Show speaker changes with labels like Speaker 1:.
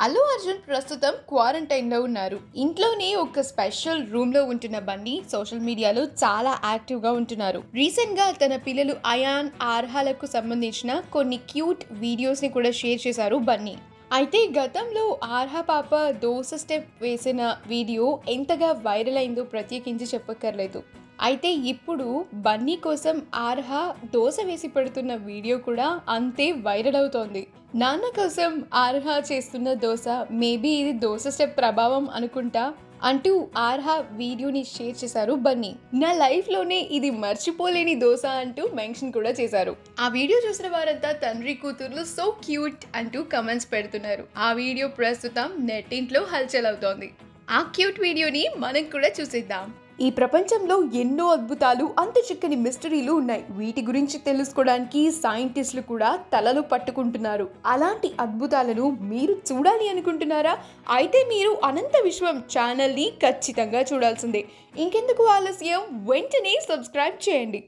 Speaker 1: అల్లు అర్జున్ ప్రస్తుతం క్వారంటైన్లో ఉన్నారు. ఇంట్లోనే ఒక స్పెషల్ రూమ్లో ఉంటున్న బన్నీ సోషల్ మీడియాలో చాలా యాక్టివ్గా ఉంటున్నారు. రీసెంట్గా తన పిల్లలు అయాన్, ఆర్హాలకు సంబంధించిన కొన్ని క్యూట్ వీడియోస్ని కూడా షేర్ చేశారు బన్నీ. అయితే గతంలో ఆర్హా పాప దోస స్టెప్ వేసిన వీడియో ఎంతగా వైరల్ అయిందో ప్రత్యేకించి చెప్పక్కర్లేదు. అయితే ఇప్పుడు బన్నీ కోసం ఆర్హా దోశ వేసి పెడుతున్న వీడియో కూడా అంతే వైరల్ అవుతోంది. నాన్న కోసం ఆర్హా చేస్తున్న దోశ, మేబీ ఇది దోశ స్టెప్ ప్రభావం అనుకుంటా అంటూ ఆర్హా వీడియోని షేర్ చేశారు బన్నీ. నా లైఫ్లోనే ఇది మర్చిపోలేని దోశ అంటూ మెన్షన్ కూడా చేశారు. ఆ వీడియో చూసిన వారంతా తండ్రి కూతుర్లు సో క్యూట్ అంటూ కమెంట్స్ పెడుతున్నారు. ఆ వీడియో ప్రస్తుతం నెట్టింట్లో హల్చల్ అవుతోంది. ఆ క్యూట్ వీడియోని మనం కూడా చూసేద్దాం. ఈ ప్రపంచంలో ఎన్నో అద్భుతాలు, అంత చిక్కని మిస్టరీలు ఉన్నాయి. వీటి గురించి తెలుసుకోవడానికి సైంటిస్టులు కూడా తలలు పట్టుకుంటున్నారు. అలాంటి అద్భుతాలను మీరు చూడాలి అనుకుంటున్నారా? అయితే మీరు అనంత విశ్వం ఛానల్ని ఖచ్చితంగా చూడాల్సిందే. ఇంకెందుకు ఆలస్యం, వెంటనే సబ్స్క్రైబ్ చేయండి.